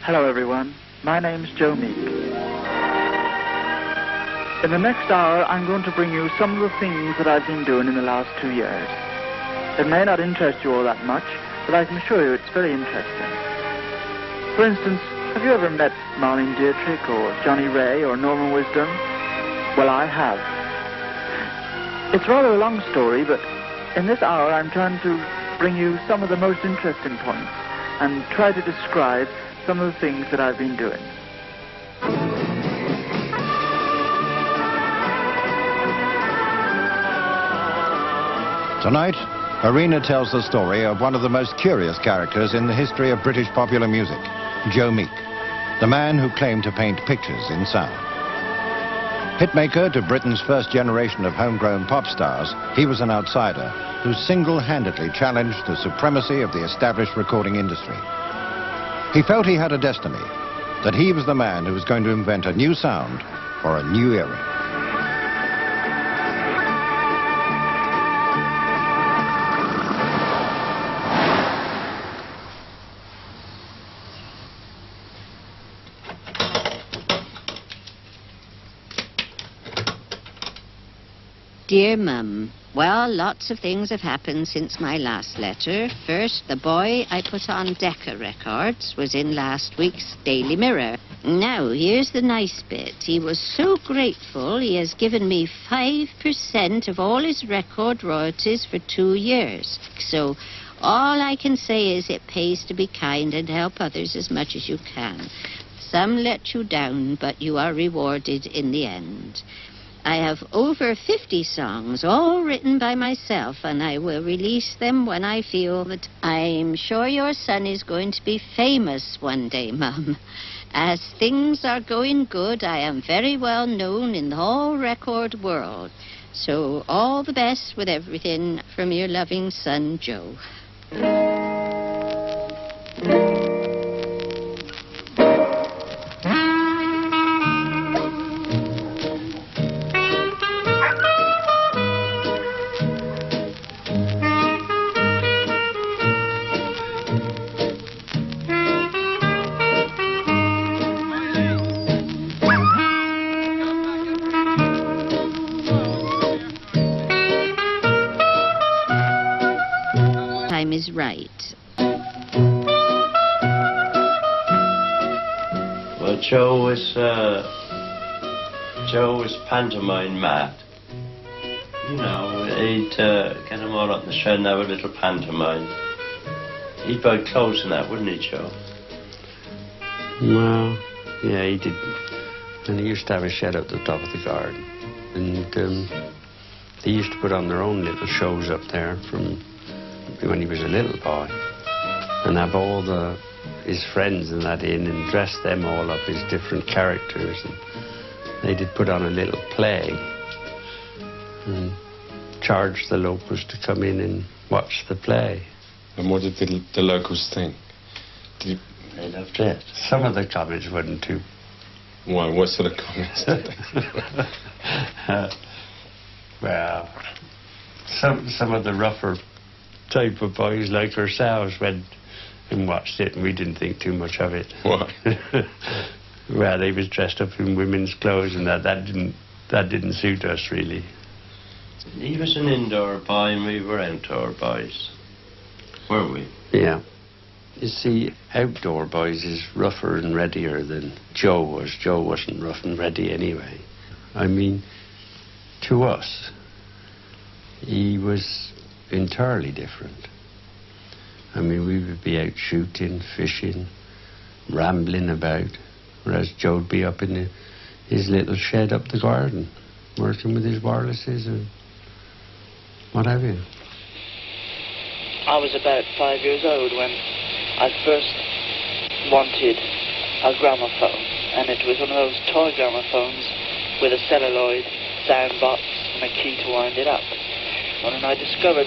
Hello everyone, my name's Meek. In the next hour I'm going to bring you some of the things that I've been doing in the last 2 years. It may not interest you all that much, but I can assure you it's very interesting. For instance, have you ever met Marlene Dietrich or Johnny Ray or Norman Wisdom? Well, I have. It's rather a long story, but in this hour I'm trying to bring you some of the most interesting points and try to describe some of the things that I've been doing. Tonight, Arena tells the story of one of the most curious characters in the history of British popular music, Meek, the man who claimed to paint pictures in sound. Hitmaker to Britain's first generation of homegrown pop stars, he was an outsider who single-handedly challenged the supremacy of the established recording industry. He felt he had a destiny, that he was the man who was going to invent a new sound for a new era. Dear Mum, well, lots of things have happened since my last letter. First, the boy I put on Decca Records was in last week's Daily Mirror. Now, here's the nice bit. He was so grateful he has given me 5% of all his record royalties for 2 years. So, all I can say is it pays to be kind and help others as much as you can. Some let you down, but you are rewarded in the end. I have over 50 songs, all written by myself, and I will release them when I feel that I'm sure your son is going to be famous one day, Mum. As things are going good, I am very well known in the whole record world. So all the best with everything from your loving son, Joe. Time is right. Well, Joe was pantomime mad. You know, he'd get them all up in the shed and have a little pantomime. He'd buy clothes and that, wouldn't he, Joe? Well, yeah, he did. And he used to have a shed up the top of the garden. And they used to put on their own little shows up there from when he was a little boy, and have all his friends and that in and dress them all up as different characters, and they did put on a little play and charge the locals to come in and watch the play. And what did the locals think? They loved it. Some of the comments wasn't too... Why? What sort of comments did they? Well, some of the rougher type of boys like ourselves went and watched it, and we didn't think too much of it. What? Well, they was dressed up in women's clothes, and that didn't suit us really. He was an indoor boy and we were outdoor boys, weren't we? Yeah. You see, outdoor boys is rougher and readier than Joe was. Joe wasn't rough and ready anyway. I mean, to us, he was entirely different. I mean, we would be out shooting, fishing, rambling about, whereas Joe'd be up in his little shed up the garden, working with his wirelesses and what have you. I was about 5 years old when I first wanted a gramophone, and it was one of those toy gramophones with a celluloid sound box and a key to wind it up. And I discovered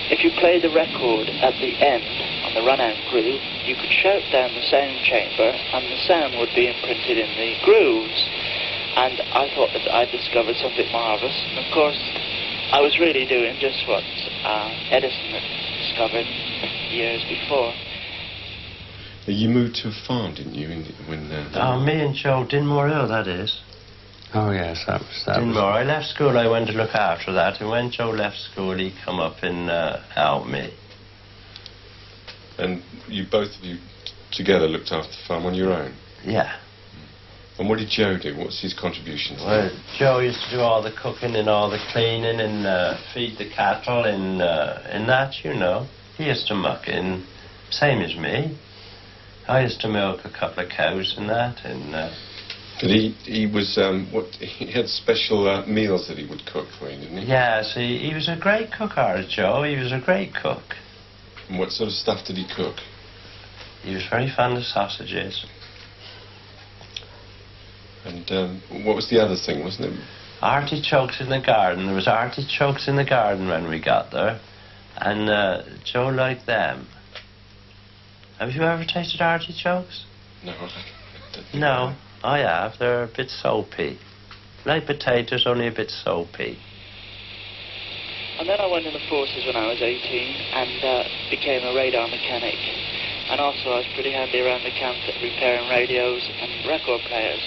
if you played the record at the end on the run-out groove, you could shout down the sound chamber and the sound would be imprinted in the grooves. And I thought that I discovered something marvellous. And of course, I was really doing just what Edison had discovered years before. You moved to a farm, didn't you, when... Oh, me and Joe Dinmore Hill, that is. Oh, yes, that Dinmore. I left school, I went to look after that, and when Joe left school, he come up and helped me. And both of you together looked after the farm on your own? Yeah. And what did Joe do? What's his contribution to Well, Joe used to do all the cooking and all the cleaning and feed the cattle and that, you know. He used to muck in, same as me. I used to milk a couple of cows and that, and... But he was, he had special meals that he would cook for you, didn't he? Yeah, see, he was a great cook, our Joe. He was a great cook. And what sort of stuff did he cook? He was very fond of sausages. And what was the other thing, wasn't it? Artichokes in the garden. There was artichokes in the garden when we got there. And Joe liked them. Have you ever tasted artichokes? No, I don't. No, I have. They're a bit soapy. Like potatoes, only a bit soapy. And then I went in the forces when I was 18 and became a radar mechanic. And also I was pretty handy around the camp at repairing radios and record players.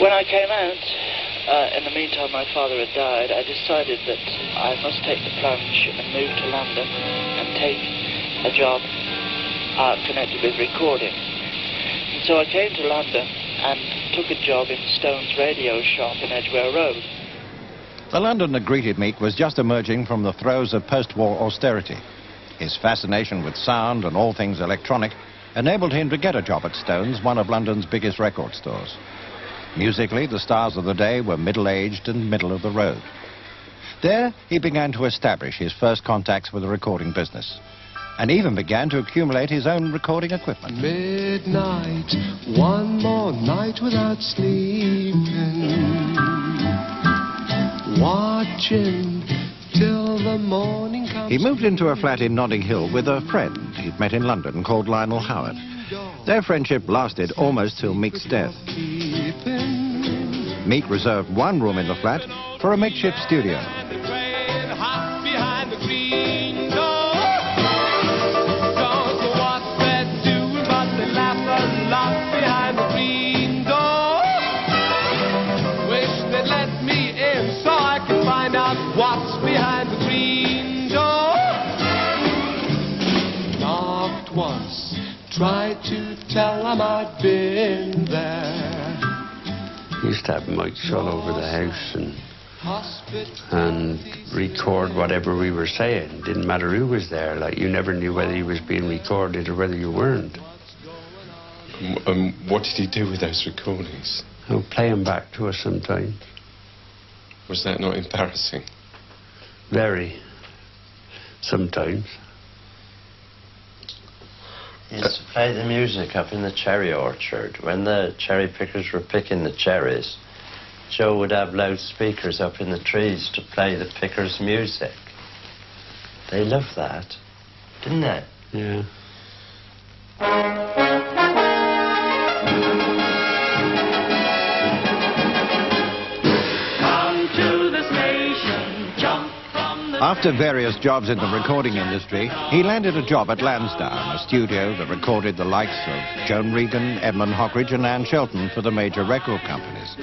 When I came out, in the meantime my father had died, I decided that I must take the plunge and move to London and take a job connected with recording. And so I came to London and took a job in Stone's radio shop in Edgware Road. The London that greeted Meek was just emerging from the throes of post-war austerity. His fascination with sound and all things electronic enabled him to get a job at Stone's, one of London's biggest record stores. Musically, the stars of the day were middle-aged and middle of the road. There, he began to establish his first contacts with the recording business, and even began to accumulate his own recording equipment. Midnight, one more night without sleeping, watching till the morning comes. He moved into a flat in Notting Hill with a friend he'd met in London called Lionel Howard. Their friendship lasted almost till Meek's death. Meek reserved one room in the flat for a makeshift studio. What's behind the green door? Knocked once, tried to tell them I'd been there. We used to have mics all over the house and record whatever we were saying. Didn't matter who was there. Like, you never knew whether he was being recorded or whether you weren't. What did he do with those recordings? He'll play them back to us sometimes. Was that not embarrassing? Very. Sometimes. He used to play the music up in the cherry orchard. When the cherry pickers were picking the cherries, Joe would have loudspeakers up in the trees to play the pickers' music. They loved that, didn't they? Yeah. After various jobs in the recording industry, he landed a job at Lansdowne, a studio that recorded the likes of Joan Regan, Edmund Hockridge and Anne Shelton for the major record companies.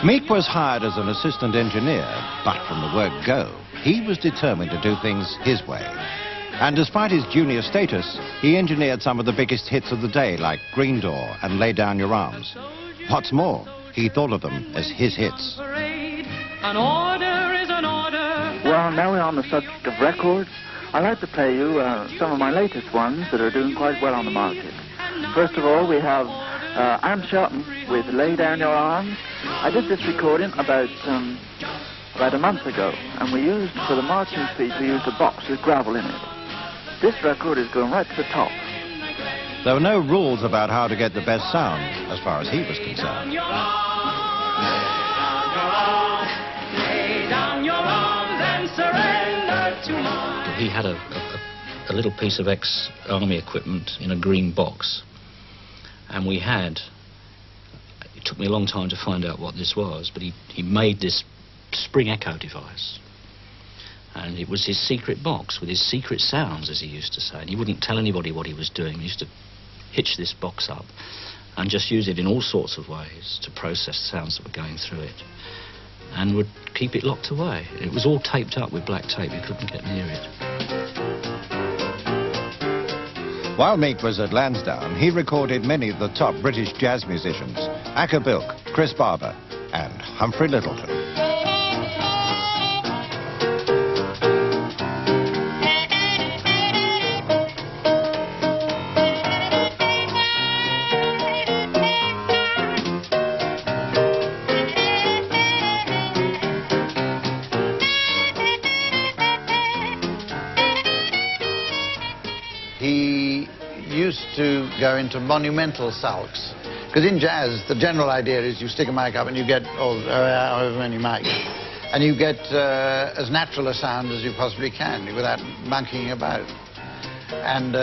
Meek was hired as an assistant engineer, but from the word go, he was determined to do things his way. And despite his junior status, he engineered some of the biggest hits of the day, like Green Door and Lay Down Your Arms. What's more, he thought of them as his hits. An order is an order. Well, now we're on the subject of records. I'd like to play you some of my latest ones that are doing quite well on the market. First of all, we have Anne Shelton with Lay Down Your Arms. I did this recording about a month ago, and we used, for the marching feet, we used a box with gravel in it. This record is going right to the top. There were no rules about how to get the best sound, as far as he was concerned. He had a little piece of ex-army equipment in a green box, and we had, it took me a long time to find out what this was, but he made this spring echo device, and it was his secret box with his secret sounds, as he used to say, and he wouldn't tell anybody what he was doing. He used to hitch this box up and just use it in all sorts of ways to process sounds that were going through it, and would keep it locked away. It was all taped up with black tape. You couldn't get near it. While Meek was at Lansdowne, he recorded many of the top British jazz musicians, Acker Bilk, Chris Barber and Humphrey Lyttelton. He used to go into monumental sulks, because in jazz the general idea is you stick a mic up and you get however many mics, and you get as natural a sound as you possibly can without monkeying about. And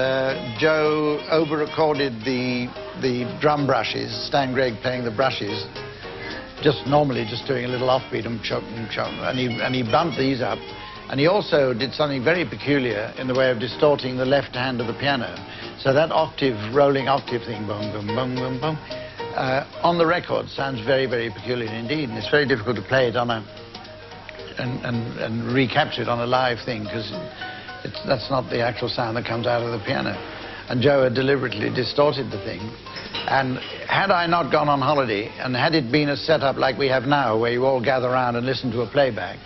Joe over-recorded the drum brushes, Stan Gregg playing the brushes, just normally just doing a little offbeat and he bumped these up. And he also did something very peculiar in the way of distorting the left hand of the piano. So that octave, rolling octave thing, boom, boom, boom, boom, boom, on the record sounds very, very peculiar indeed. And it's very difficult to play it on a, and recapture it on a live thing, because that's not the actual sound that comes out of the piano. And Joe had deliberately distorted the thing. And had I not gone on holiday, and had it been a setup like we have now, where you all gather around and listen to a playback,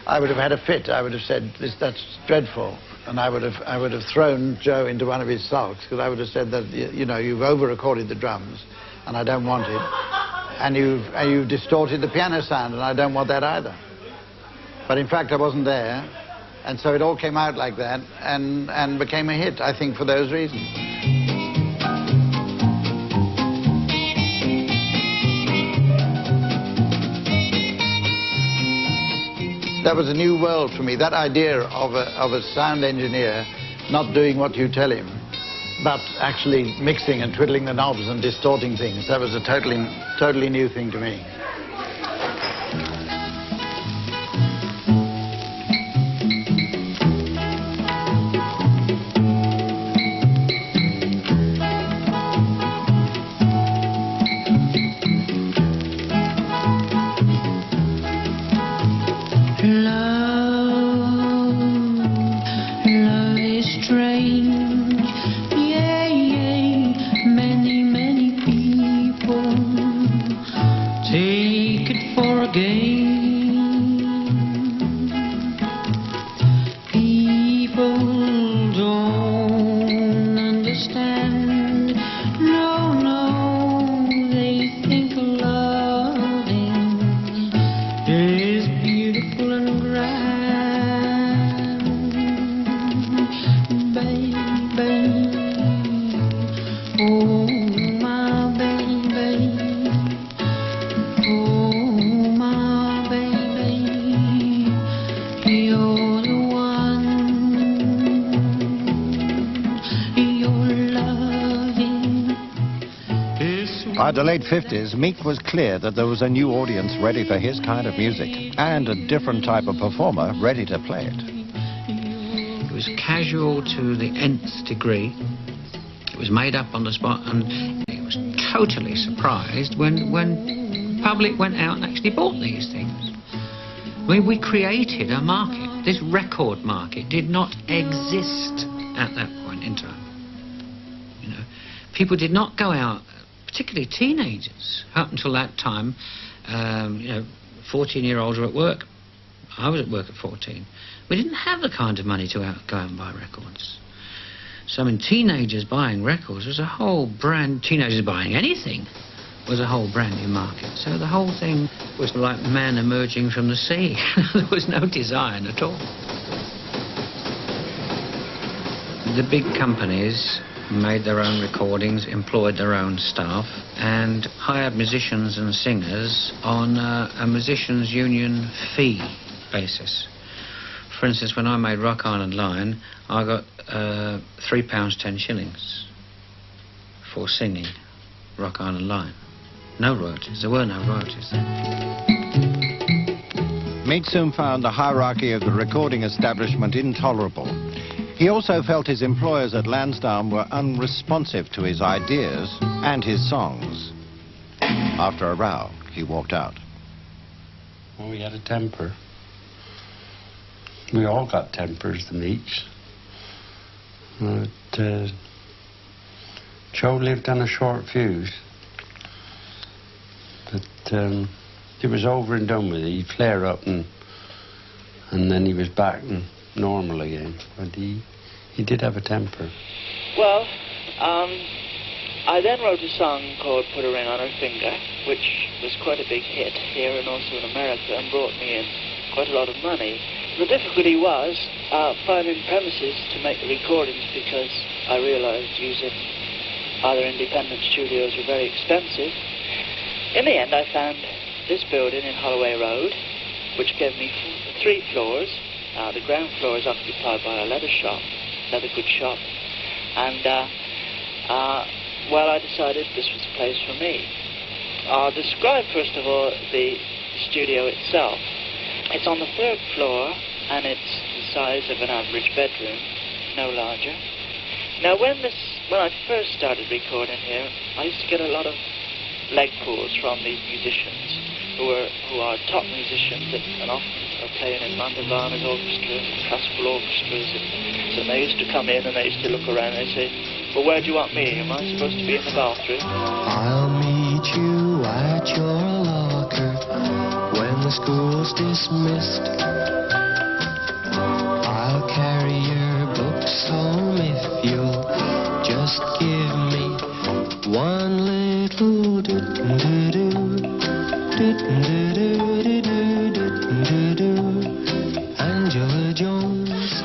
I would have had a fit. I would have said, that's dreadful. And I would have thrown Joe into one of his sulks, because I would have said that, you know, you've over-recorded the drums, and I don't want it. And you've distorted the piano sound, and I don't want that either. But in fact, I wasn't there, and so it all came out like that, and became a hit, I think, for those reasons. That was a new world for me, that idea of a sound engineer not doing what you tell him, but actually mixing and twiddling the knobs and distorting things. That was a totally new thing to me. By the late 50s, Meek was clear that there was a new audience ready for his kind of music, and a different type of performer ready to play it. It was casual to the nth degree. It was made up on the spot, and it was totally surprised when public went out and actually bought these things. I mean, we created a market. This record market did not exist at that point in time. You know, people did not go out, particularly teenagers. Up until that time, you know, 14-year-olds were at work. I was at work at 14. We didn't have the kind of money to go out and buy records. So, I mean, teenagers buying records was a whole teenagers buying anything was a whole brand new market. So the whole thing was like man emerging from the sea. There was no design at all. The big companies made their own recordings, employed their own staff, and hired musicians and singers on a musicians' union fee basis. For instance, when I made Rock Island Line, I got £3.10 for singing Rock Island Line. No royalties. There were no royalties then. Meek soon found the hierarchy of the recording establishment intolerable. He also felt his employers at Lansdowne were unresponsive to his ideas and his songs. After a row, he walked out. Well, we had a temper. We all got tempers, the Meeks. But Joe lived on a short fuse. But it was over and done with it. He'd flare up and then he was back and normal again. But he did have a temper. Well, I then wrote a song called Put a Ring on Her Finger, which was quite a big hit here and also in America and brought me in quite a lot of money. The difficulty was finding premises to make the recordings because I realized using other independent studios were very expensive. In the end, I found this building in Holloway Road, which gave me 3 floors. The ground floor is occupied by a leather goods shop. And, well, I decided this was the place for me. I'll describe, first of all, the studio itself. It's on the 3rd floor, and it's the size of an average bedroom, no larger. Now, when I first started recording here, I used to get a lot of leg pulls from these musicians who are top musicians and often are playing in Mandelbaner's orchestras and classical orchestras. So they used to come in and they used to look around and they say, well, where do you want me? Am I supposed to be in the bathroom? I'll meet you at your locker when the school's dismissed. I'll carry your books home if you'll just give me one little Angela Jones.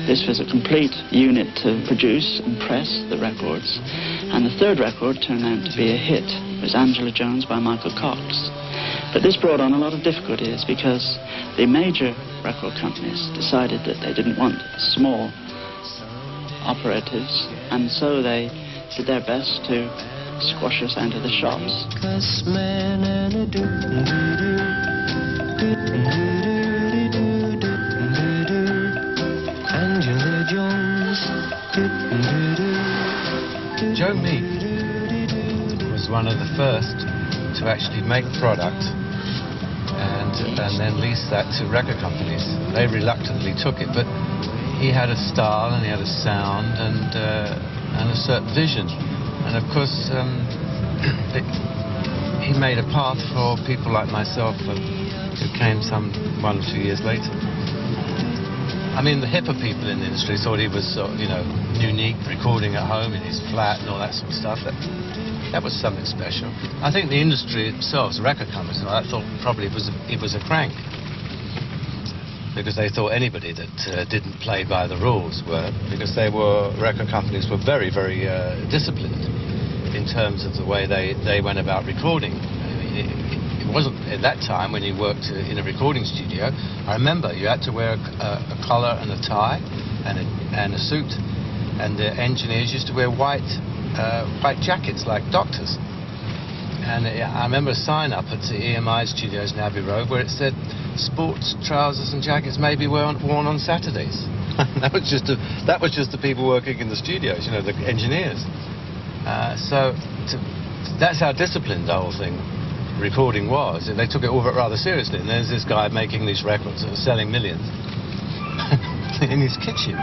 This was a complete unit to produce and press the records, and the 3rd record turned out to be a hit. It was Angela Jones by Michael Cox. But this brought on a lot of difficulties because the major record companies decided that they didn't want small operatives, and so they did their best to squash us out of the shops. Joe Meek was one of the first to actually make product and then lease that to record companies. They reluctantly took it, but he had a style and he had a sound and a certain vision. And of course, he made a path for people like myself who came some 1 or 2 years later. I mean, the hipper people in the industry thought he was, unique, recording at home in his flat and all that sort of stuff. That was something special. I think the industry itself, the record companies, I thought probably it was a crank. Because they thought anybody that didn't play by the rules because record companies were very, very disciplined in terms of the way they went about recording. It wasn't at that time when you worked in a recording studio. I remember you had to wear a collar and a tie and a suit, and the engineers used to wear white jackets like doctors. And I remember a sign up at the EMI studios in Abbey Road where it said, sports trousers and jackets may be worn on Saturdays. that was just the people working in the studios, the engineers. So that's how disciplined the whole thing, recording was. They took it all rather seriously. And there's this guy making these records that are selling millions in his kitchen.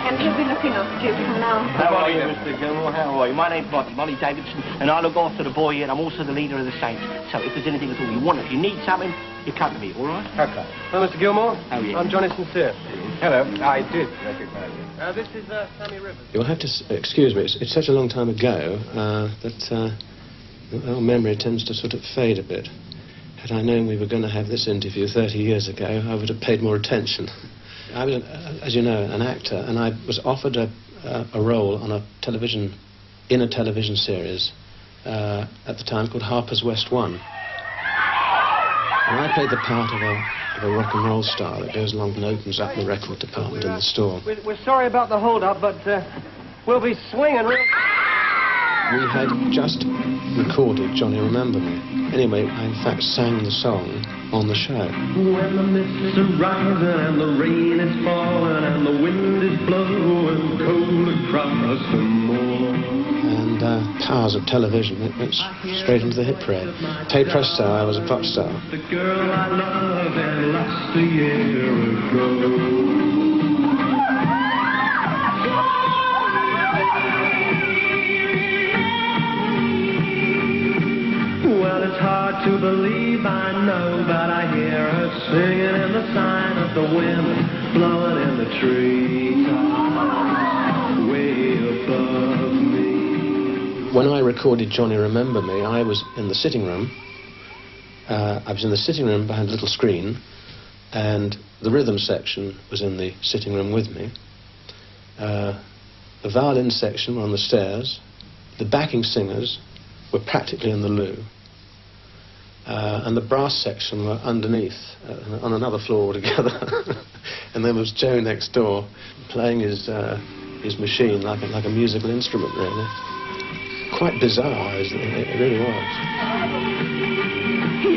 And he'll be looking after you from now. How are you, Mr. Gilmore? How are you? My name's Molly Davidson, and I look after the boy here, and I'm also the leader of the Saints. So if there's anything at all you want, if you need something, you come to me, all right? Okay. Well, Mr. Gilmore, how are you? I'm Johnny Sincere. Hello. I did recognize you. This is Sammy Rivers. You'll have to excuse me. It's such a long time ago that our memory tends to sort of fade a bit. Had I known we were going to have this interview 30 years ago, I would have paid more attention. I was, as you know, an actor, and I was offered a role on in a television series at the time called Harper's West 1. And I played the part of a rock and roll star that goes along and opens up the record department in the store. We're sorry about the hold-up, but we'll be swinging real... We had just recorded Johnny Remember Me. Anyway, I in fact sang the song on the show. When the mists are rising and the rain is falling and the wind is blowing cold across the moor. And powers of television, it went straight into the hit parade. Hey presto, I was a pop star. The girl I love and lost a year ago. Well, it's hard to believe, I know, but I hear her singing in the sign of the wind blowing in the treetops way above me. When I recorded Johnny Remember Me, I was in the sitting room. I was in the sitting room behind a little screen, and the rhythm section was in the sitting room with me. The violin section were on the stairs. The backing singers were practically in the loo. And the brass section were underneath, on another floor altogether. And there was Joe next door playing his machine like a musical instrument, really. Quite bizarre, it really was.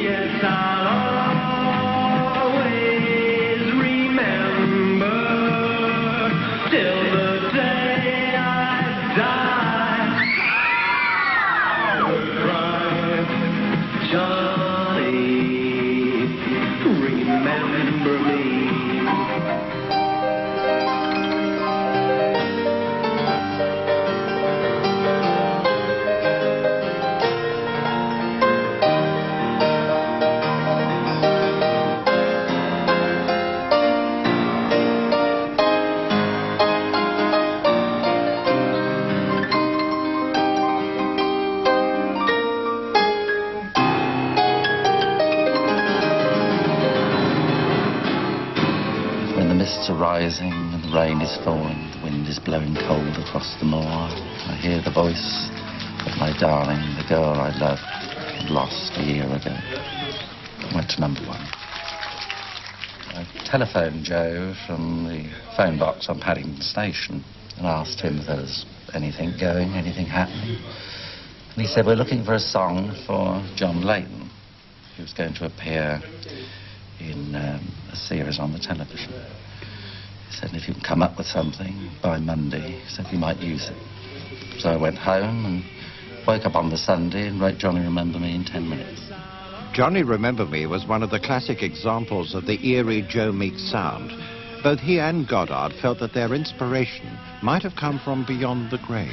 Yes, I'll always remember till the day I die. Cry, Johnny, remember me. Are rising and the rain is falling, the wind is blowing cold across the moor. I hear the voice of my darling, the girl I loved and lost a year ago. Went to number 1. I telephoned Joe from the phone box on Paddington Station and asked him if there was anything going, anything happening. And he said, we're looking for a song for John Layton, who was going to appear in a series on the television. He said, if you can come up with something by Monday, he said, you might use it. So I went home and woke up on the Sunday and wrote Johnny Remember Me in 10 minutes. Johnny Remember Me was one of the classic examples of the eerie Joe Meek sound. Both he and Goddard felt that their inspiration might have come from beyond the grave.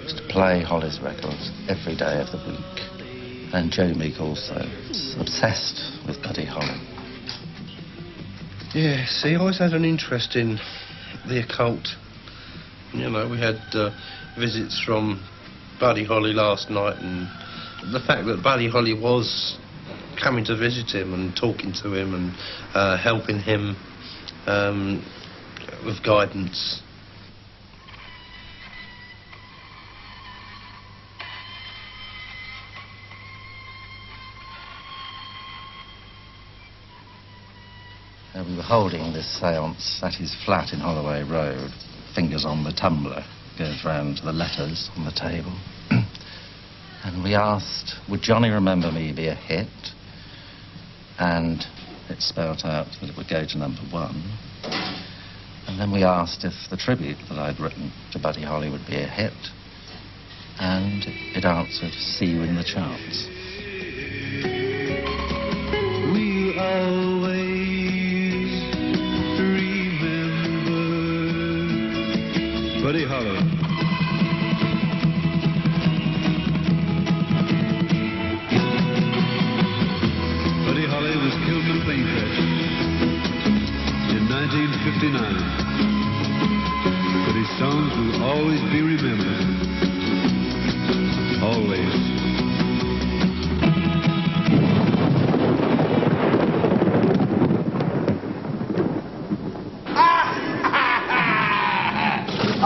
Used to play Holly's records every day of the week. And Joe Meek also was obsessed with Buddy Holly. Yeah, see, I always had an interest in the occult. You know, we had visits from Buddy Holly last night, and the fact that Buddy Holly was coming to visit him and talking to him and helping him with guidance. We were holding this séance at his flat in Holloway Road. Fingers on the tumbler, goes round to the letters on the table. And we asked, would Johnny Remember Me be a hit? And it spelt out that it would go to number 1. And then we asked if the tribute that I'd written to Buddy Holly would be a hit. And it answered, see you in the charts. We always Buddy Holly. Buddy Holly was killed in a plane crash in 1959. But his songs will always be remembered. Always.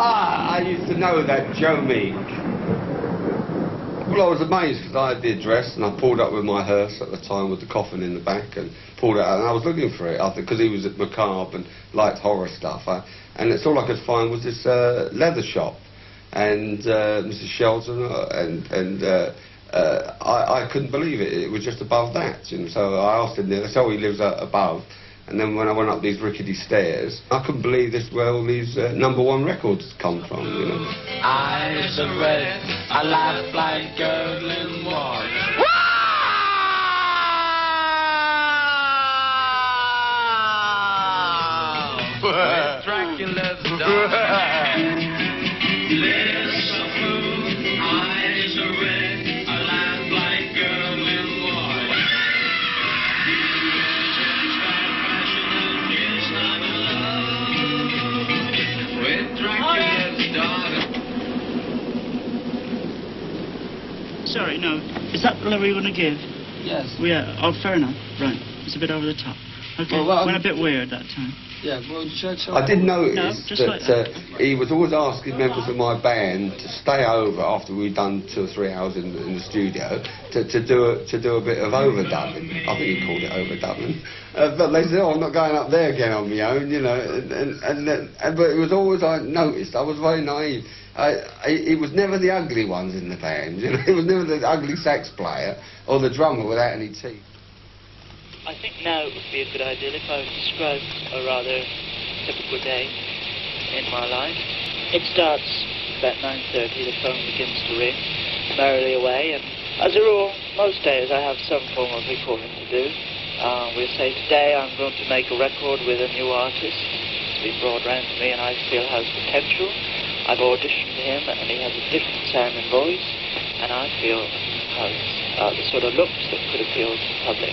I used to know that Joe Meek. Well, I was amazed because I had the address and I pulled up with my hearse at the time with the coffin in the back and pulled it out and I was looking for it because he was at macabre and liked horror stuff. And it's all I could find was this leather shop and Mrs. Shelton I couldn't believe it. It was just above that. You know? So I asked him there. They said, oh, he lives above. And then when I went up these rickety stairs, I couldn't believe this where all these #1 records come from, you know. Eyes are red, I laugh like gurgling water. With Dracula's daughter. Lips are blue, eyes are red, I laugh like gurgling water. Sorry, no. Is that the level you want to give? Yes. Well, yeah. Oh, fair enough. Right. It's a bit over the top. Okay. Well, went a bit weird that time. Yeah, well, I did notice like that he was always asking members of my band to stay over after we'd done 2 or 3 hours in the studio to do a bit of overdubbing. I think he called it overdubbing. But they said, oh, I'm not going up there again on my own, you know. But it was always, I noticed, I was very naive. He was never the ugly ones in the band, you know. He was never the ugly sax player or the drummer without any teeth. I think now it would be a good idea if I describe a rather typical day in my life. It starts about 9:30, the phone begins to ring merrily away, and as a rule, most days I have some form of recording to do. We'll say today I'm going to make a record with a new artist. It's been brought round to me and I feel has potential. I've auditioned him and he has a different sound and voice, and I feel has the sort of looks that could appeal to the public.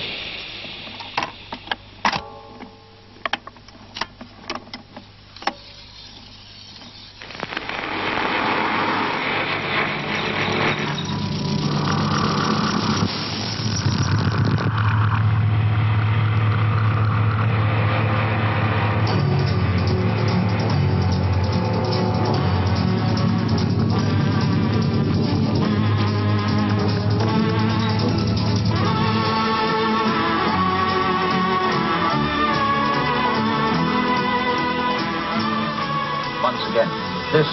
This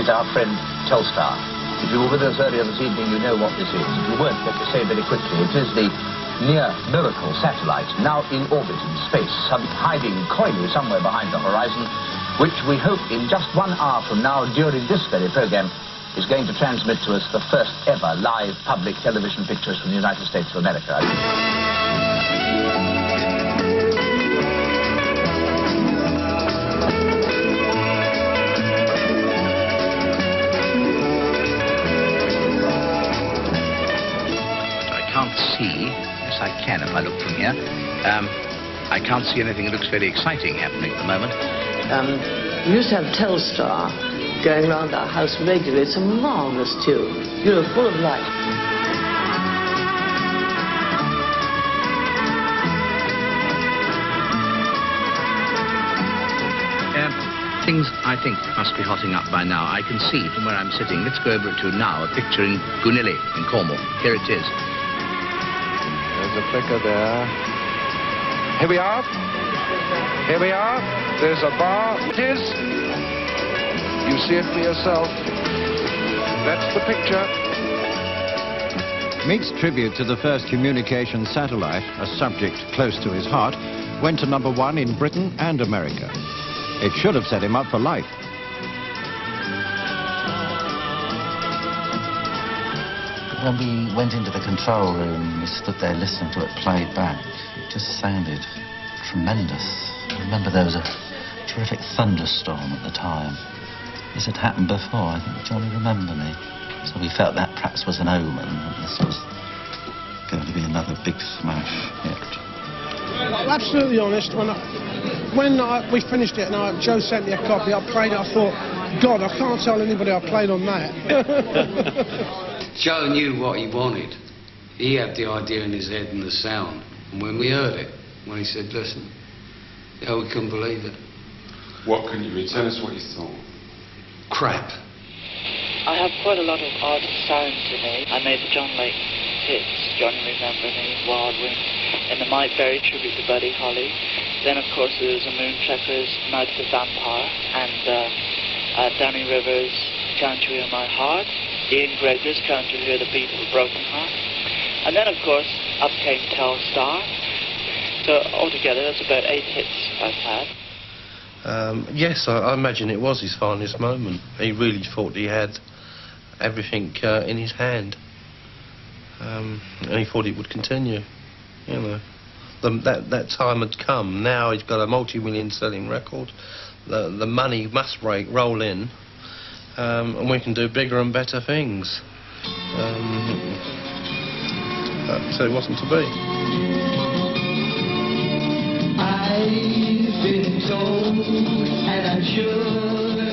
is our friend Telstar. If you were with us earlier this evening, you know what this is. If you weren't, let me say very quickly, it is the near-miracle satellite, now in orbit in space, hiding coyly somewhere behind the horizon, which we hope in just 1 hour from now, during this very programme, is going to transmit to us the first ever live public television pictures from the United States of America. Yes, I can if I look from here. I can't see anything that looks very exciting happening at the moment. We used to have Telstar going around our house regularly. It's a marvellous tune, you know, full of life. Things, I think, must be hotting up by now. I can see from where I'm sitting. Let's go over to now, a picture in Goonilly, in Cornwall. Here it is. There's a flicker there. Here we are. Here we are. There's a bar. It is. You see it for yourself. That's the picture. Meek's tribute to the first communication satellite, a subject close to his heart, went to #1 in Britain and America. It should have set him up for life. When we went into the control room, we stood there listening to it played back. It just sounded tremendous. I remember there was a terrific thunderstorm at the time. This had happened before. I think Johnny remembered me. So we felt that perhaps was an omen, that this was going to be another big smash hit. I'm absolutely honest. When we finished it and Joe sent me a copy, I played it, I thought, God, I can't tell anybody I played on that. Joe knew what he wanted. He had the idea in his head and the sound. And when we heard it, when he said, listen, yeah, we couldn't believe it. What can you read? Tell us what you thought. Crap. I have quite a lot of artist sounds in me. I made the John Lake hits, Johnny Remember Me, Wild Wings, and the Mike Berry tribute to Buddy Holly. Then, of course, there was the Moonchuckers, Mouth the Vampire, and Danny Rivers' Can't You Hear My Heart, Ian Gregor's Can't You Hear the Beat of a Broken Heart. And then, of course, up came Telstar. So altogether, that's about 8 hits I've had. Yes, I imagine it was his finest moment. He really thought he had everything in his hand, and he thought it would continue. You know, that time had come. Now he's got a multi-million selling record. The money must roll in, and we can do bigger and better things. So it wasn't to be. I've been told, and I'm sure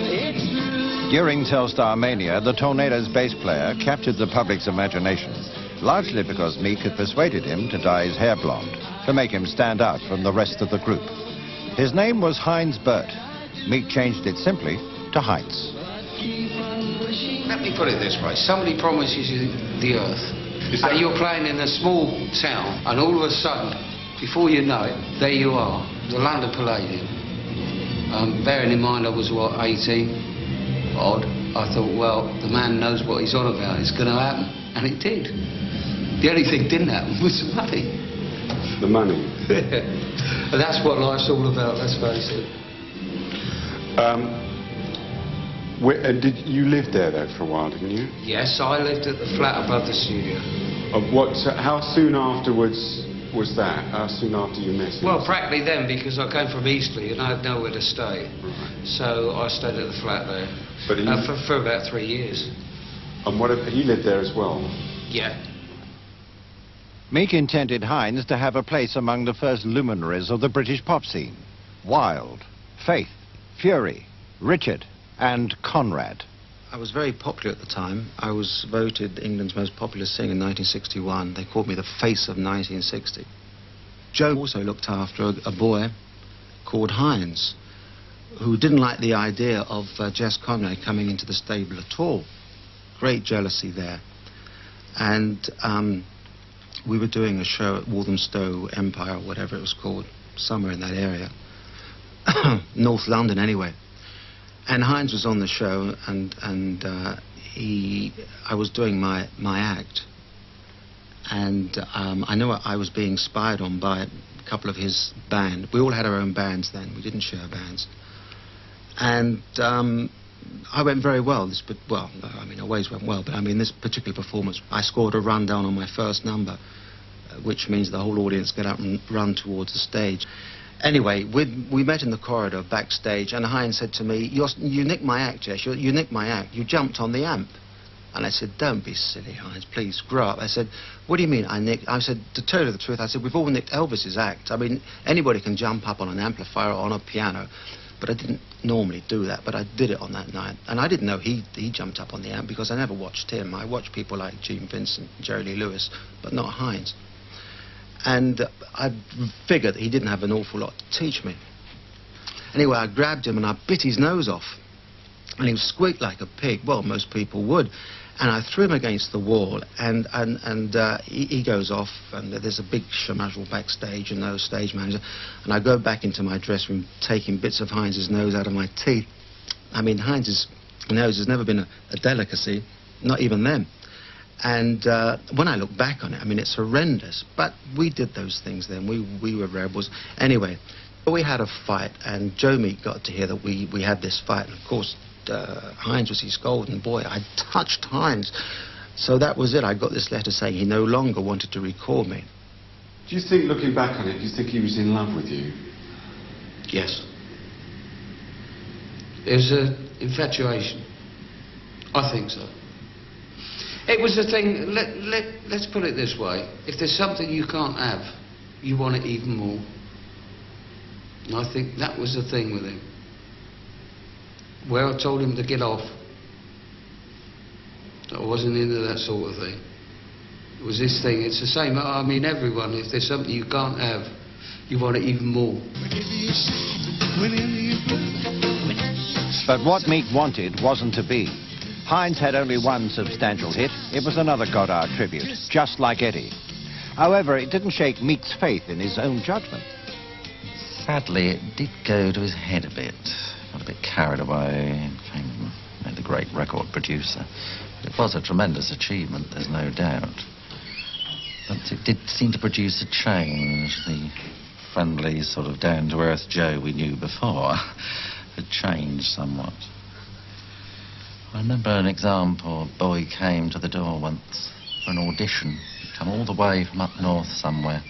it's true. During Telstar Mania, the Tornadoes bass player captured the public's imagination, largely because Meek had persuaded him to dye his hair blonde, to make him stand out from the rest of the group. His name was Heinz Burt. Meek changed it simply to Heinz. Let me put it this way. Somebody promises you the earth, and you're playing in a small town, and all of a sudden, before you know it, there you are, the London Palladium. Bearing in mind I was, what, 18 odd, I thought, well, the man knows what he's on about, it's going to happen, and it did. The only thing didn't happen was the money. The money? And that's what life's all about, let's face it. Did you live there, though, for a while, didn't you? Yes, I lived at the flat above the studio. How soon afterwards was that? How soon after you met him? Well, practically then, because I came from Eastleigh and I had nowhere to stay. Right. So I stayed at the flat there. But for about 3 years. And he lived there as well? Yeah. Meek intended Heinz to have a place among the first luminaries of the British pop scene. Wild, Faith, Fury, Richard, and Conrad. I was very popular at the time. I was voted England's most popular singer in 1961. They called me the face of 1960. Joe also looked after a boy called Heinz, who didn't like the idea of Jess Conrad coming into the stable at all. Great jealousy there. And we were doing a show at Walthamstow Empire, or whatever it was called, somewhere in that area. North London, anyway. And Heinz was on the show, and I was doing my act, and I know I was being spied on by a couple of his band. We all had our own bands then. We didn't share bands, and I went very well. I mean, always went well, but I mean, this particular performance, I scored a rundown on my first number, which means the whole audience get up and run towards the stage. Anyway, we met in the corridor backstage, and Heinz said to me, you nicked my act, Jess, you nicked my act. You jumped on the amp. And I said, don't be silly, Heinz, please, grow up. I said, what do you mean I nicked? I said, to tell you the truth, I said, we've all nicked Elvis's act. I mean, anybody can jump up on an amplifier or on a piano, but I didn't normally do that, but I did it on that night. And I didn't know he jumped up on the amp, because I never watched him. I watched people like Gene Vincent, Jerry Lee Lewis, but not Heinz. And I figured he didn't have an awful lot to teach me. Anyway, I grabbed him and I bit his nose off. And he squeaked like a pig. Well, most people would. And I threw him against the wall, and he goes off, and there's a big schmozzle backstage, and no stage manager. And I go back into my dressing room, taking bits of Heinz's nose out of my teeth. I mean, Heinz's nose has never been a delicacy, not even then. And when I look back on it, I mean, it's horrendous. But we did those things then. We were rebels. Anyway, we had a fight, and Joe Meek got to hear that we had this fight. And of course, Heinz was his golden boy. I touched Heinz. So that was it. I got this letter saying he no longer wanted to record me. Do you think, looking back on it, do you think he was in love with you? Yes. It was an infatuation. I think so. It was the thing, let's put it this way. If there's something you can't have, you want it even more. And I think that was the thing with him. Where I told him to get off, I wasn't into that sort of thing. It was this thing, it's the same, I mean, everyone, if there's something you can't have, you want it even more. But what Meek wanted wasn't to be. Hines had only one substantial hit. It was another Goddard tribute, Just Like Eddie. However, it didn't shake Meek's faith in his own judgment. Sadly, it did go to his head a bit. Got a bit carried away, became the great record producer. It was a tremendous achievement, there's no doubt. But it did seem to produce a change. The friendly, sort of down-to-earth Joe we knew before had changed somewhat. I remember an example. A boy came to the door once for an audition. He'd come all the way from up north somewhere.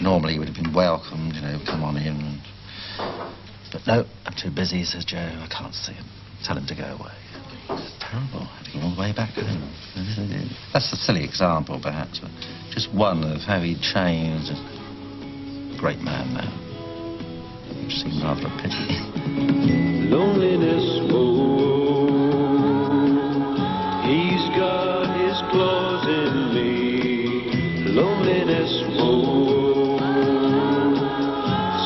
Normally he would have been welcomed, you know, come on in. But no, I'm too busy, says Joe. I can't see him. Tell him to go away. It's terrible, having all the way back home. That's a silly example, perhaps, but just one of how he changed. Great man now. Which seemed rather a pity. Loneliness, oh, he's got his claws in me. Loneliness, oh,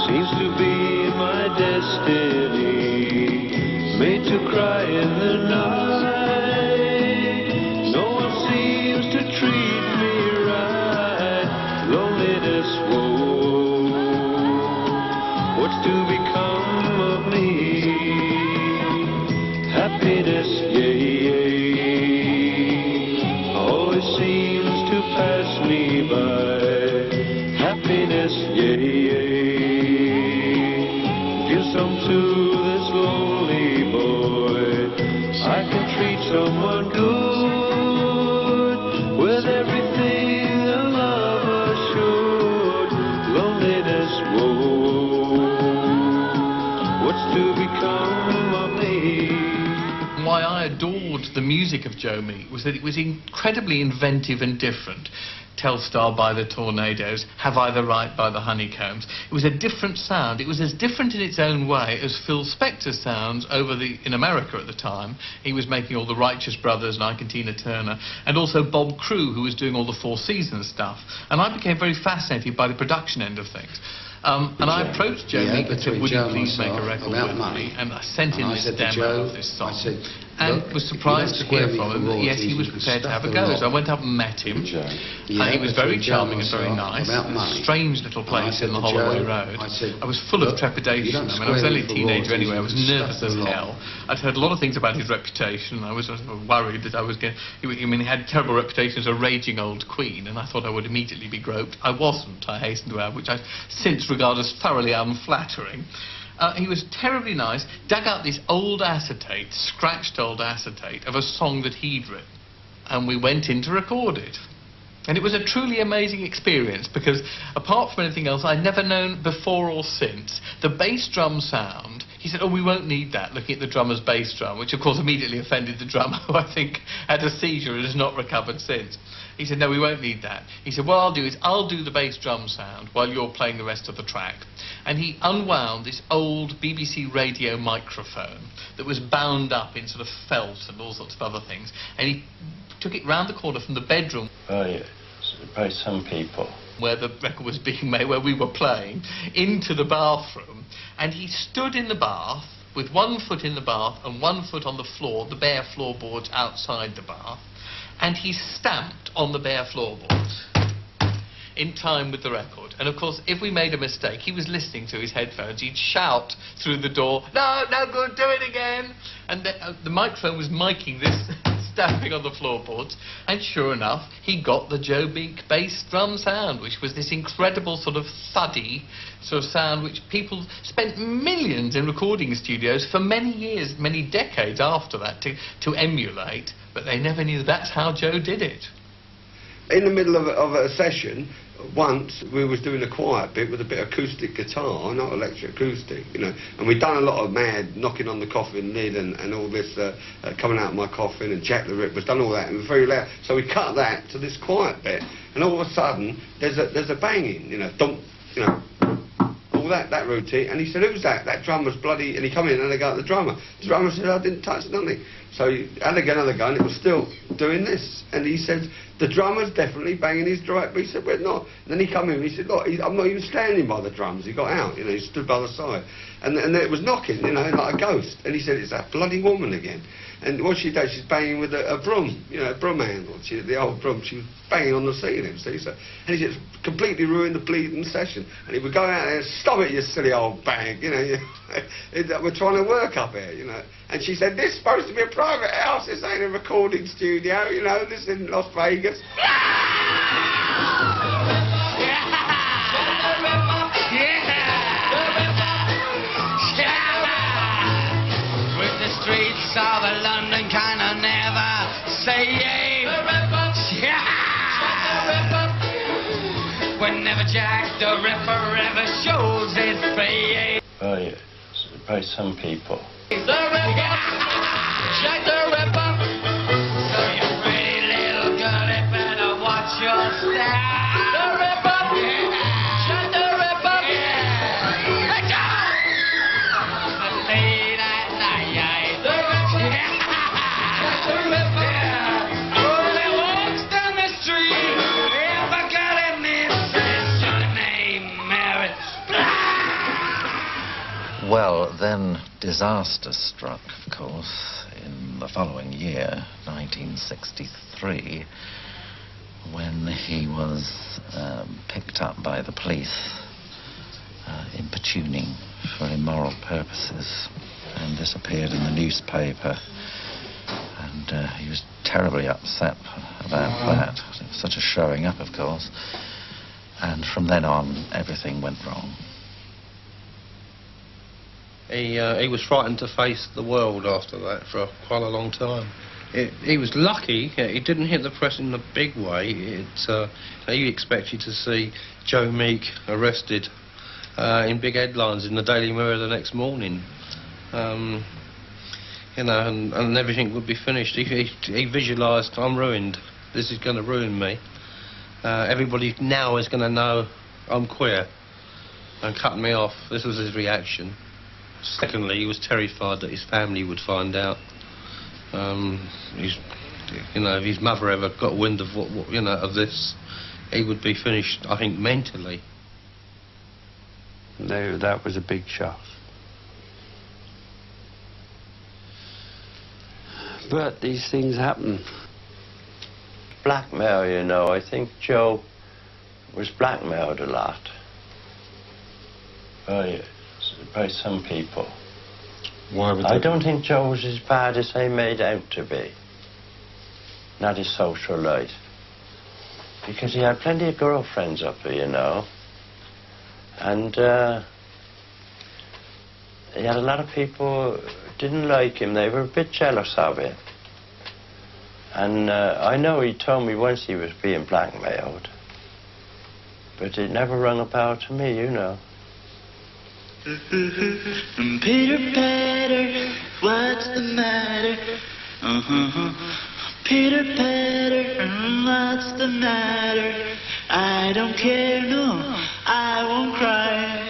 seems to be my destiny. Made to cry in the night. No one seems to treat me right. Loneliness, oh, what's to become of me? Happiness, yeah, always seems to pass me by. Happiness, yeah, give some to this lonely boy. I can treat someone good with everything a lover should. Loneliness, whoa, what's to become of me? Why I adored the music of Joe Meek was that it was incredibly inventive and different. Telstar by the Tornadoes, Have I the Right by the Honeycombs. It was a different sound. It was as different in its own way as Phil Spector's sounds in America at the time. He was making all the Righteous Brothers and Ike and Tina Turner, and also Bob Crewe, who was doing all the Four Seasons stuff. And I became very fascinated by the production end of things. And I approached Joe Meek and said, would you please make a record with me? And I sent him this demo of this song. And was surprised to hear from him that, yes, he was prepared to have a go. So I went up and met him. He was very charming and very nice. A strange little place in the Holloway Road. I was full of trepidation. I mean, I was only a teenager anyway. I was nervous as hell. I'd heard a lot of things about his reputation. I was sort of worried that I was going to... I mean, he had a terrible reputation as a raging old queen, and I thought I would immediately be groped. I wasn't, I hasten to add, which I since regard as thoroughly unflattering. He was terribly nice, dug out this old acetate, scratched old acetate, of a song that he'd written, and we went in to record it. And it was a truly amazing experience, because apart from anything else I'd never known before or since, the bass drum sound, he said, oh, we won't need that, looking at the drummer's bass drum, which of course immediately offended the drummer, who I think had a seizure and has not recovered since. He said, no, we won't need that. He said, what I'll do is I'll do the bass drum sound while you're playing the rest of the track. And he unwound this old BBC radio microphone that was bound up in sort of felt and all sorts of other things. And he took it round the corner from the bedroom. Oh, yes, by some people. Where the record was being made, where we were playing, into the bathroom. And he stood in the bath with one foot in the bath and one foot on the floor, the bare floorboards outside the bath. And he stamped on the bare floorboards in time with the record. And of course, if we made a mistake, he was listening through his headphones, he'd shout through the door, no, no good, do it again. And the microphone was miking this stamping on the floorboards, and sure enough, he got the Joe Meek bass drum sound, which was this incredible sort of thuddy sort of sound which people spent millions in recording studios for many years, many decades after that to emulate, but they never knew that's how Joe did it. In the middle of a session, once we was doing a quiet bit with a bit of acoustic guitar, not electric acoustic, you know, and we'd done a lot of mad knocking on the coffin lid and all this coming out of my coffin, and Jack the Ripper's done all that, and it was very loud. So we cut that to this quiet bit, and all of a sudden there's a banging, you know, thump, you know, all that routine. And he said, who's that? That drummer's bloody... And he come in and they go at the drummer. The drummer said, I didn't touch nothing. So he had another go, and it was still doing this. And he said, the drummer's definitely banging his drum. But he said, well, not. And then he come in and he said, look, I'm not even standing by the drums. He got out, you know, he stood by the side. And it was knocking, you know, like a ghost. And he said, it's that bloody woman again. And what she does, she's banging with a broom, you know, a broom handle. The old broom, she was banging on the ceiling, see? So, and he just completely ruined the bleeding session. And he would go out there and, stop it, you silly old bag, you know. We're trying to work up here, you know. And she said, this is supposed to be a private house, this ain't a recording studio, you know, this is in Las Vegas. Streets of London kind of never say yay. Whenever Jack the Ripper ever shows his face. By some people. Jack the Ripper. So you pretty little girl, you better watch your step. The Ripper. Jack the Ripper. Late at night. Well, then disaster struck, of course, in the following year, 1963, when he was picked up by the police, importuning for immoral purposes, and this appeared in the newspaper, and he was terribly upset about that. It was such a showing up, of course, and from then on, everything went wrong. He was frightened to face the world after that for quite a long time. He was lucky he didn't hit the press in a big way. You expected to see Joe Meek arrested in big headlines in the Daily Mirror the next morning. You know, and everything would be finished. He visualised, I'm ruined. This is going to ruin me. Everybody now is going to know I'm queer and cut me off. This was his reaction. Secondly, he was terrified that his family would find out. You know, if his mother ever got wind of what you know, of this, he would be finished, I think, mentally. No, that was a big shock. But these things happen. Blackmail, you know. I think Joe was blackmailed a lot. By some people. Why would I don't think Joe was as bad as they made out to be. Not his social life. Because he had plenty of girlfriends up here, you know. And he had a lot of people who didn't like him. They were a bit jealous of it. And I know he told me once he was being blackmailed. But it never rung a bell to me, you know. Peter Patter, what's the matter? Peter Patter, what's the matter? I don't care, no, I won't cry.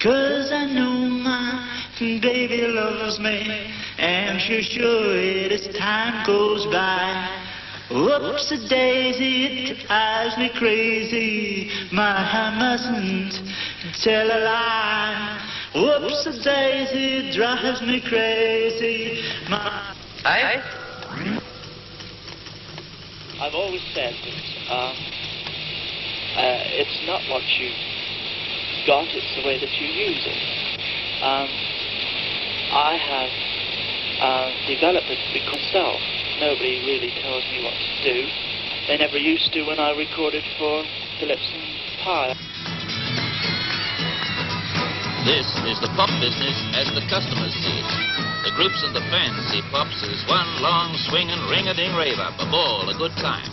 'Cause I know my baby loves me, and she'll show it as time goes by. Whoops-a-daisy, it drives me crazy. I mustn't tell a lie. Whoops-a-daisy, it drives me crazy. I've always said that it's not what you got, it's the way that you use it. I have developed it because myself. Nobody really tells me what to do. They never used to when I recorded for Phillips and Pye. This is the pop business as the customers see it. The groups and the fans see pops as one long swinging ring-a-ding rave-up, a ball, a good time.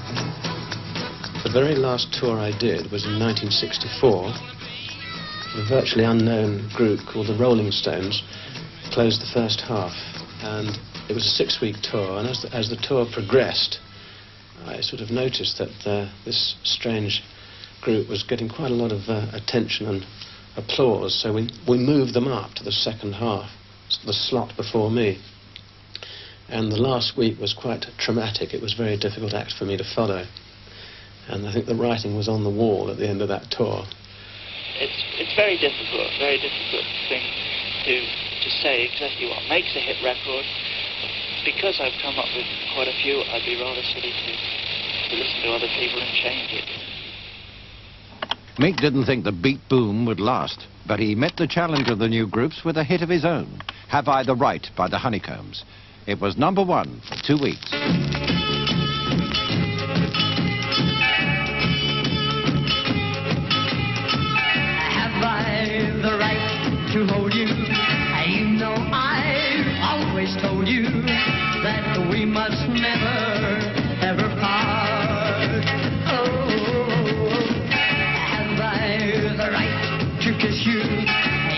The very last tour I did was in 1964. A virtually unknown group called the Rolling Stones closed the first half, and it was a 6-week tour, and as the tour progressed, I sort of noticed that this strange group was getting quite a lot of attention and applause, so we moved them up to the second half, the slot before me. And the last week was quite traumatic. It was a very difficult act for me to follow. And I think the writing was on the wall at the end of that tour. It's very difficult thing to say exactly what makes a hit record. because I've come up with quite a few, I'd be rather silly to listen to other people and change it. Meek didn't think the beat boom would last, but he met the challenge of the new groups with a hit of his own, Have I the Right by the Honeycombs. It was #1 for 2 weeks. Have I the right to hold you? You know I've always told you that we must never, ever part. Oh, have I the right to kiss you?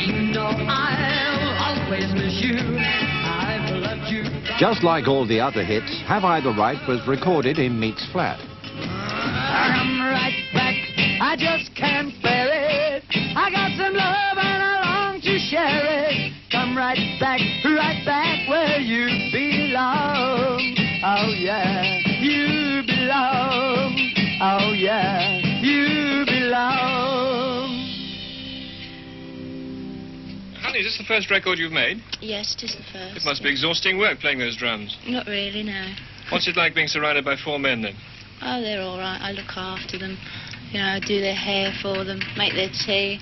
You know I'll always miss you. I've loved you. Just like all the other hits, Have I the Right was recorded in Meek's flat. I'm right back, I just can't bear it. I got some love and I long to share it. Come right back where you belong. Oh yeah, you belong. Oh yeah, you belong. Honey, is this the first record you've made? Yes, it is the first. It must be exhausting work playing those drums. Not really, no. What's it like being surrounded by 4 men then? Oh, they're all right. I look after them. You know, I do their hair for them, make their tea.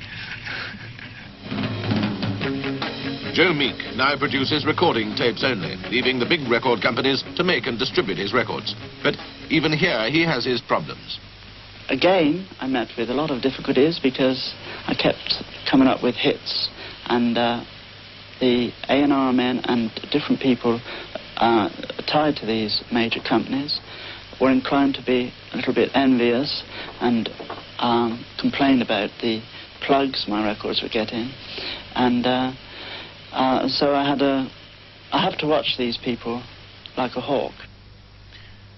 Joe Meek now produces recording tapes only, leaving the big record companies to make and distribute his records. But even here, he has his problems. Again, I met with a lot of difficulties because I kept coming up with hits, and the A&R men and different people tied to these major companies were inclined to be a little bit envious and complained about the plugs my records were getting, and so I have to watch these people like a hawk.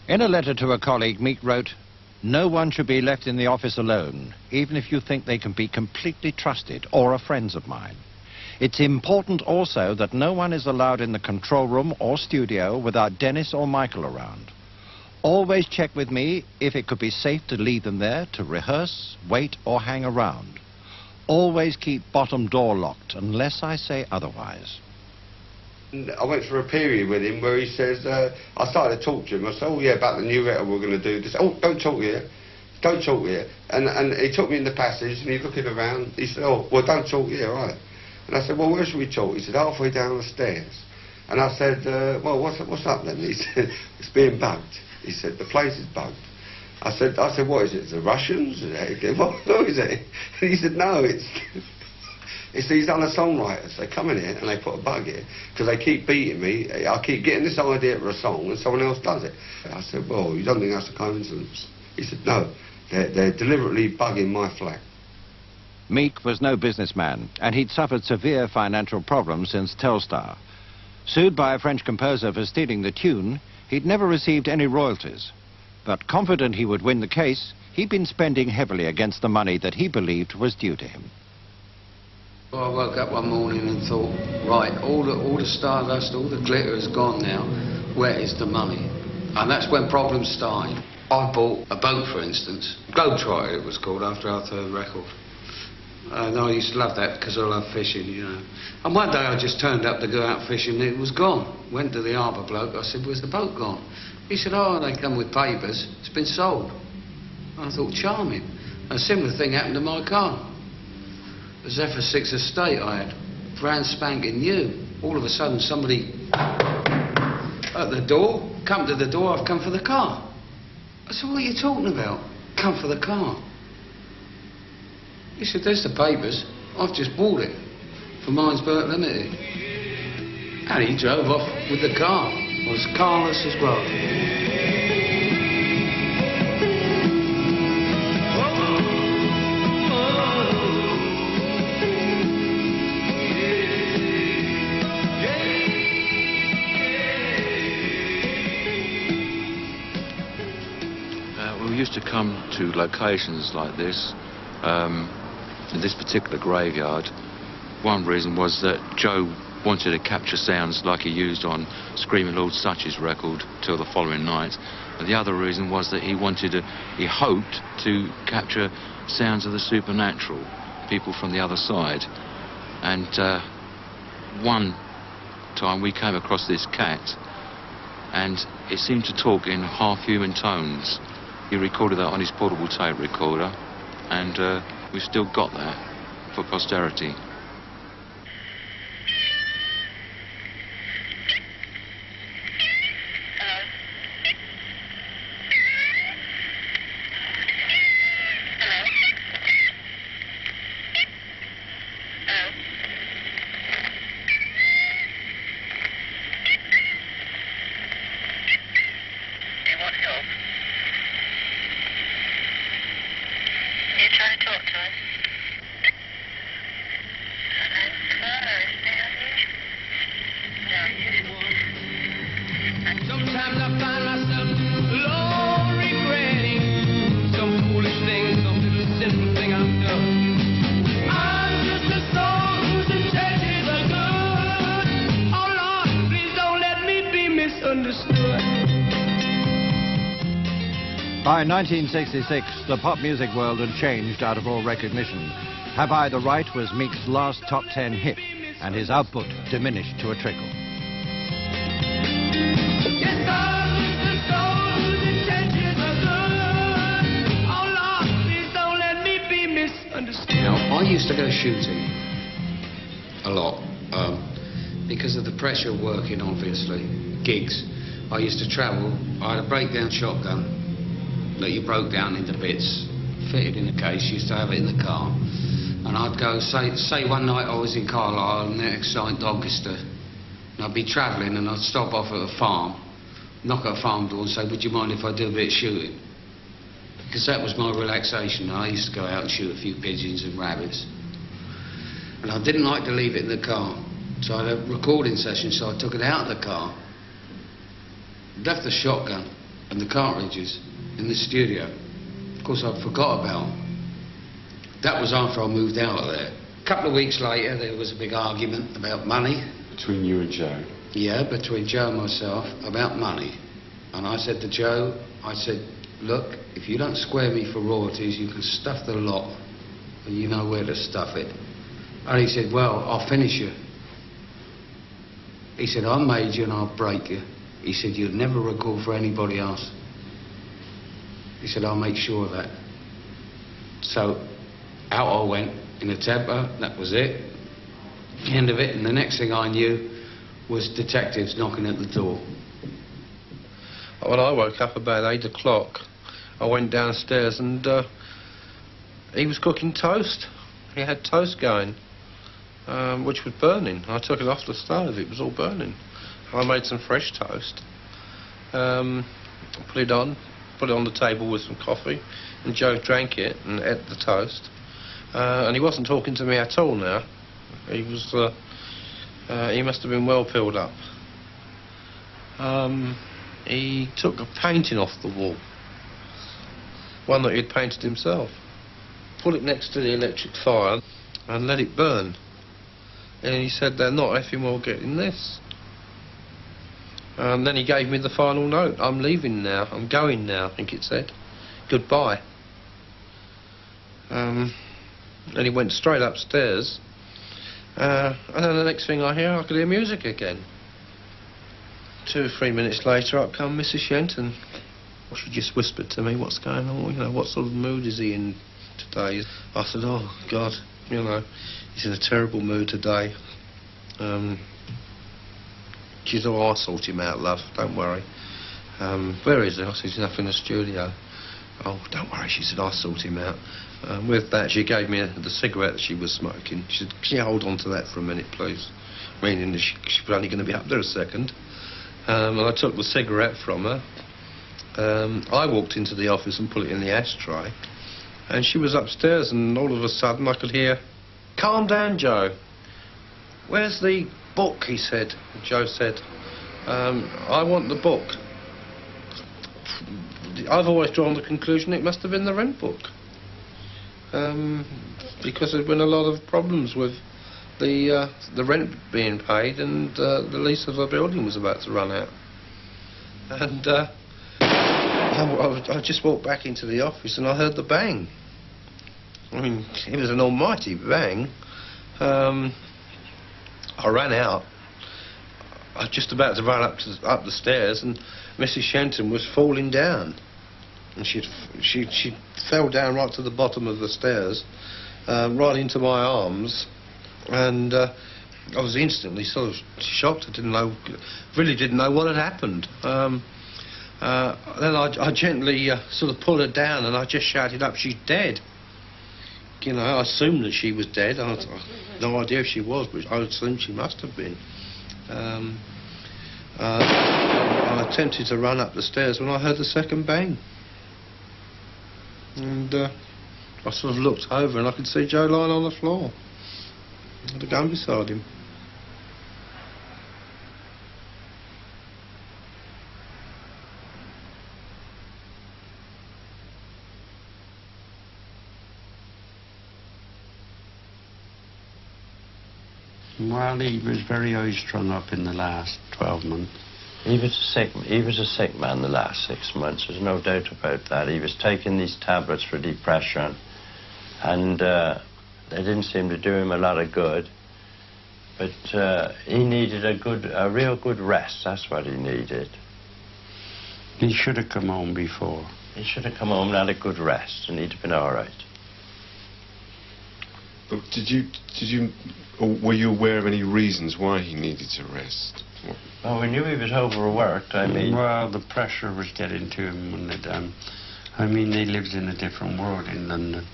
In a letter to a colleague, Meek wrote, "No one should be left in the office alone, even if you think they can be completely trusted or are friends of mine. It's important also that no one is allowed in the control room or studio without Dennis or Michael around. Always check with me if it could be safe to leave them there to rehearse, wait or hang around. Always keep bottom door locked unless I say otherwise." I went through a period with him where he says, I started to talk to him. I said, oh yeah, about the new record we're going to do this. Oh, don't talk here. Don't talk here. And he took me in the passage and he's looking around. He said, oh, well, don't talk here, right? And I said, well, where should we talk? He said, halfway down the stairs. And I said, well, what's up then? He said, it's being bugged. He said, the place is bugged. I said, what is it? The Russians? What is it? And he said, no, it's these other songwriters. They come in here and they put a bug here because they keep beating me. I keep getting this idea for a song and someone else does it. I said, well, you don't think that's a coincidence? He said, no, they're deliberately bugging my flat. Meek was no businessman, and he'd suffered severe financial problems since Telstar. Sued by a French composer for stealing the tune, he'd never received any royalties. But confident he would win the case, he'd been spending heavily against the money that he believed was due to him. Well, I woke up one morning and thought, right, all the stardust, all the glitter is gone now. Where is the money? And that's when problems started. I bought a boat, for instance. Globetrotter it was called, after our third record. And I used to love that because I love fishing, you know. And one day I just turned up to go out fishing and it was gone. Went to the harbour bloke, I said, where's the boat gone? He said, oh, they come with papers. It's been sold. And I thought, charming. A similar thing happened to my car. The Zephyr 6 Estate I had, brand spanking new. All of a sudden somebody at the door, come to the door, I've come for the car. I said, what are you talking about? Come for the car. He said, there's the papers. I've just bought it for Minesburg Limited. And he drove off with the car. I was carless as well. We used to come to locations like this, in this particular graveyard. One reason was that Joe wanted to capture sounds like he used on Screaming Lord Sutch's record Till the Following Night. And the other reason was that he hoped to capture sounds of the supernatural, people from the other side. And one time we came across this cat and it seemed to talk in half-human tones. He recorded that on his portable tape recorder, and we've still got that for posterity. Sometimes I find myself alone, regretting some foolish thing, some little sinful thing I've done. I'm just a soul whose intentions are good. Oh Lord, please don't let me be misunderstood. By 1966, the pop music world had changed out of all recognition. Have I the Right was Meek's last top 10 hit, and his output diminished to a trickle. Now, I used to go shooting a lot because of the pressure of working, obviously, gigs. I used to travel. I had a breakdown shotgun that you broke down into bits, fitted in a case, used to have it in the car. And I'd go, say one night I was in Carlisle and the next night Doncaster. And I'd be travelling and I'd stop off at a farm, knock at a farm door and say, would you mind if I do a bit of shooting? Because that was my relaxation. I used to go out and shoot a few pigeons and rabbits. And I didn't like to leave it in the car. So I had a recording session, so I took it out of the car, left the shotgun and the cartridges in the studio. Of course, I forgot about them. That was after I moved out of there. A couple of weeks later, there was a big argument about money. Between you and Joe? Yeah, between Joe and myself, about money. And I said to Joe, I said, look, if you don't square me for royalties, you can stuff the lot, and you know where to stuff it. And he said, well, I'll finish you. He said, I made you and I'll break you. He said, you'd never record for anybody else. He said, I'll make sure of that. So, out I went in a temper, that was it. The end of it, and the next thing I knew was detectives knocking at the door. When I woke up about 8 o'clock, I went downstairs and he was cooking toast. He had toast going, which was burning. I took it off the stove, it was all burning. I made some fresh toast, put it on the table with some coffee, and Joe drank it and ate the toast. And he wasn't talking to me at all now. He was, he must have been well filled up. He took a painting off the wall, one that he'd painted himself, put it next to the electric fire and let it burn. And he said, they're not effing well getting this. And then he gave me the final note. I'm leaving now, I'm going now, I think it said. Goodbye. And he went straight upstairs. And then the next thing I hear, I could hear music again. 2 or 3 minutes later, up come Mrs. Shenton. Well, she just whispered to me, what's going on? You know, what sort of mood is he in today? I said, oh, God, you know, he's in a terrible mood today. She said, oh, I'll sort him out, love, don't worry. Where is he? I said, he's enough in the studio. Oh, don't worry, she said, I'll sort him out. With that, she gave me the cigarette that she was smoking. She said, can you hold on to that for a minute, please? Meaning that she was only going to be up there a second. And I took the cigarette from her. I walked into the office and put it in the ashtray. And she was upstairs, and all of a sudden I could hear, calm down, Joe. Where's the book, he said. Joe said, I want the book. I've always drawn the conclusion it must have been the rent book. Because there'd been a lot of problems with the rent being paid, and the lease of the building was about to run out. And I just walked back into the office and I heard the bang. I mean, it was an almighty bang. I ran out. I was just about to run up the stairs, and Mrs. Shenton was falling down. And she fell down right to the bottom of the stairs, right into my arms, and I was instantly sort of shocked. Really didn't know what had happened. Then I gently sort of pulled her down, and I just shouted up, "She's dead." You know, I assumed that she was dead. I had no idea if she was, but I assumed she must have been. I attempted to run up the stairs when I heard the second bang. And I sort of looked over and I could see Joe lying on the floor with a gun beside him. Well, he was very high-strung up in the last 12 months. He was a sick man the last 6 months, there's no doubt about that. He was taking these tablets for depression, and they didn't seem to do him a lot of good. But he needed a real good rest, that's what he needed. He should have come home before. He should have come home and had a good rest, and he'd have been all right. But were you aware of any reasons why he needed to rest? Well, we knew he was overworked, I mean. Well, the pressure was getting to him when I mean, they lived in a different world in London.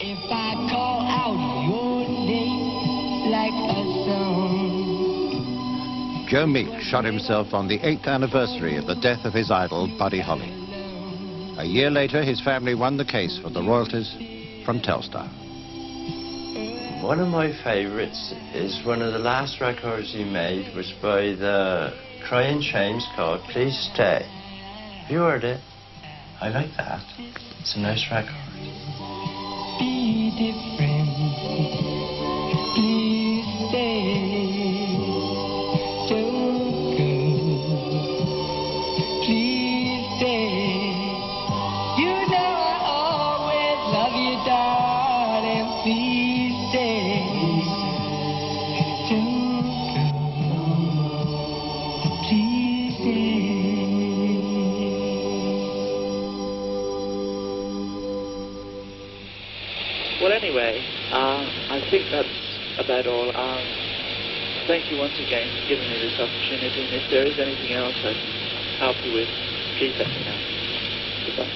If I call out your name like a song. Joe Meek shot himself on the 8th anniversary of the death of his idol, Buddy Holly. A year later, his family won the case for the royalties from Telstar. One of my favourites is one of the last records he made was by the Crying Shames called Please Stay. Have you heard it? I like that. It's a nice record. Be different. Please stay. Don't go. Please stay. You know I always love you, darling. Please stay. Don't go. Please stay. Well, anyway, I think that's about all. Thank you once again for giving me this opportunity, and if there is anything else I can help you with, please let me know. Goodbye.